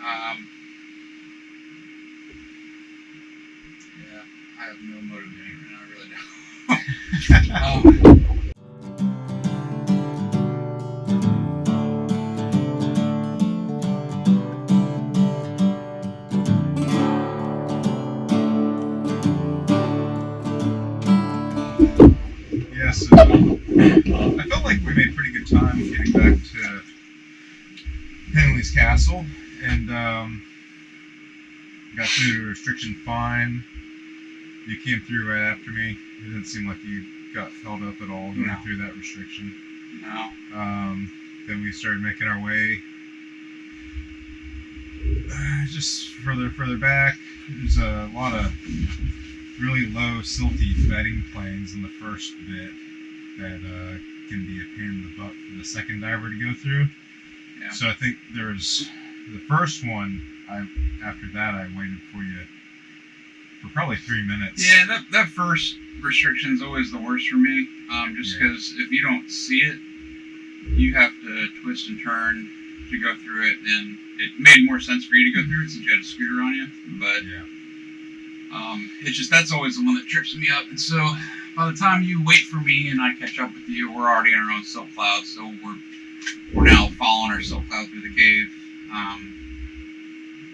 Yeah, I have no motivating right now. I really don't. Yeah, so I felt like we made pretty good time getting back to Henley's Castle, and got through the restriction fine. You came through right after me. It didn't seem like you got held up at all going through that restriction. No. Then we started making our way just further back. There's a lot of really low, silty bedding planes in the first bit that can be a pain in the butt for the second diver to go through. Yeah. So I think there was the first one. After that, I waited for you for probably 3 minutes. Yeah, that first restriction is always the worst for me. Just because if you don't see it, you have to twist and turn to go through it, and it made more sense for you to go through it since you had a scooter on you. But it's just that's always the one that trips me up. And so by the time you wait for me and I catch up with you, we're already in our own silk cloud. So we're now following our silk cloud through the cave.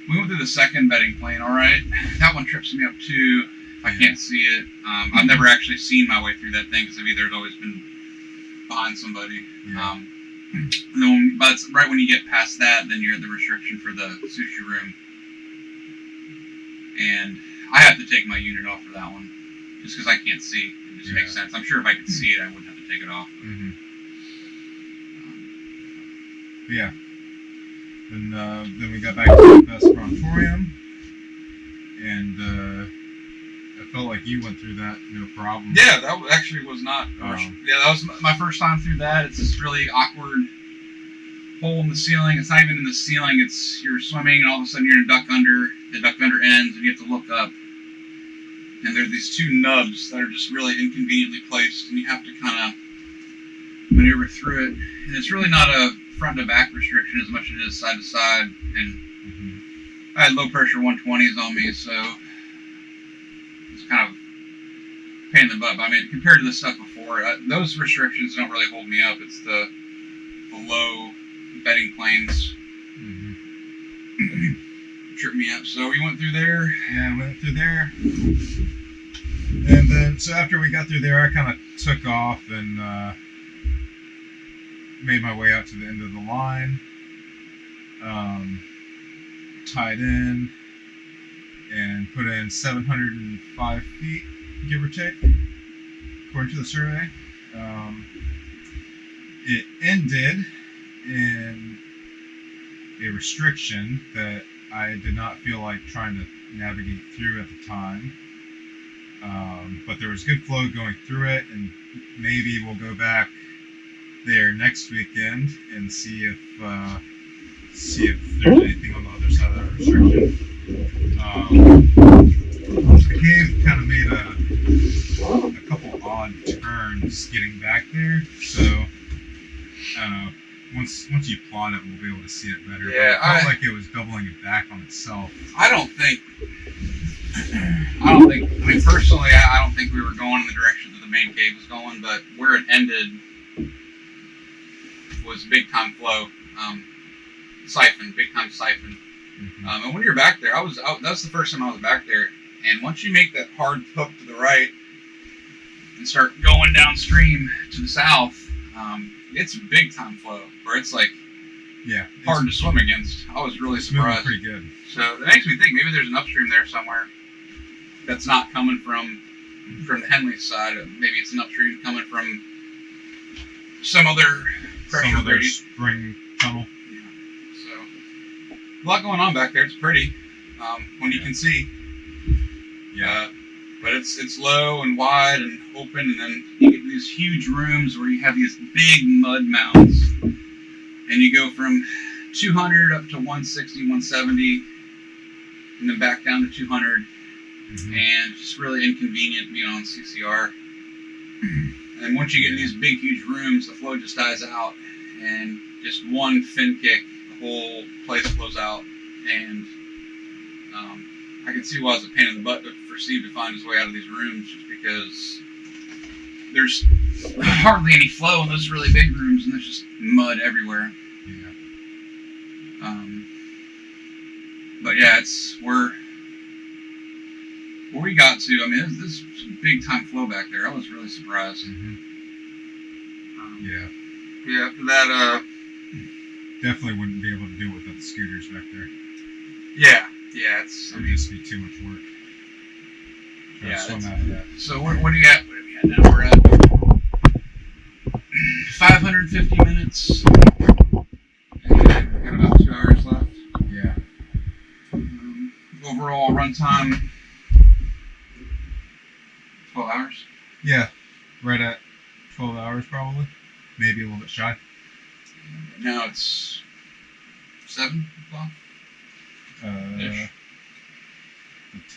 We went through the second bedding plane, all right. That one trips me up too. I can't see it. I've never actually seen my way through that thing because I've either always been behind somebody. Yeah. And then but right when you get past that, then you're at the restriction for the sushi room. And I have to take my unit off for that one just because I can't see. It just makes sense. I'm sure if I could see it, I wouldn't have to take it off. Mm-hmm. Yeah. And then we got back to the Esperantorium, and I felt like you went through that no problem. Yeah, that actually was not. Yeah, that was my first time through that. It's this really awkward hole in the ceiling. It's not even in the ceiling. It's you're swimming, and all of a sudden you're in a duck under. The duck under ends, and you have to look up. And there are these two nubs that are just really inconveniently placed, and you have to kind of maneuver through it. And it's really not a front to back restriction as much as it is side to side. And I had low pressure 120s on me, so it's kind of a pain in the butt. But I mean, compared to the stuff before, those restrictions don't really hold me up. It's the low bedding planes trip me up. So we went through there. Yeah, we went through there. And then, so after we got through there, I kind of took off and made my way out to the end of the line. Tied in and put in 705 feet, give or take, according to the survey. It ended in a restriction that I did not feel like trying to navigate through at the time. But there was good flow going through it, and maybe we'll go back there next weekend and see if there's anything on the other side of that restriction. The cave kind of made a couple odd turns getting back there, so once you plot it, we'll be able to see it better. Yeah, but it felt like it was doubling it back on itself. I mean, personally, I don't think we were going in the direction that the main cave was going, but where it ended was big time flow, big time siphon. And when you're back there, that's the first time I was back there, and once you make that hard hook to the right and start going downstream to the south, it's big time flow, where it's like hard to swim against. I was really surprised. Pretty good. So that makes me think maybe there's an upstream there somewhere that's not coming from the Henley side. Maybe it's an upstream coming from some other pressure gradient. Spring tunnel. Yeah. So a lot going on back there. It's pretty when you can see. Yeah. But it's low and wide and open, and then you get these huge rooms where you have these big mud mounds, and you go from 200 up to 160, 170, and then back down to 200, and just really inconvenient being on CCR. And then once you get in these big, huge rooms, the flow just dies out, and just one fin kick, the whole place flows out and I can see why it's a pain in the butt for Steve to find his way out of these rooms, just because there's hardly any flow in those really big rooms, and there's just mud everywhere. Yeah. But yeah, it's where we got to. I mean, this is some big time flow back there. I was really surprised. Mm-hmm. Yeah. Yeah. After that, definitely wouldn't be able to do it without the scooters back there. Yeah. It's. It would just be too much work. Trying to swim out of that. So what do you got? What are we at now? We're at 550 minutes. And we've got about 2 hours left. Yeah. Overall runtime, 12 hours. Yeah. Right at 12 hours probably. Maybe a little bit shy. Now it's 7 o'clock. The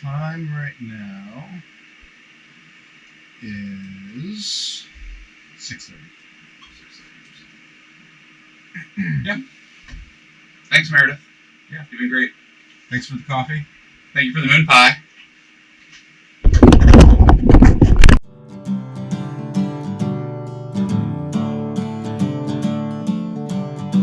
time right now is 6:30. Yeah. Thanks, Meredith. Yeah. You've been great. Thanks for the coffee. Thank you for the moon pie.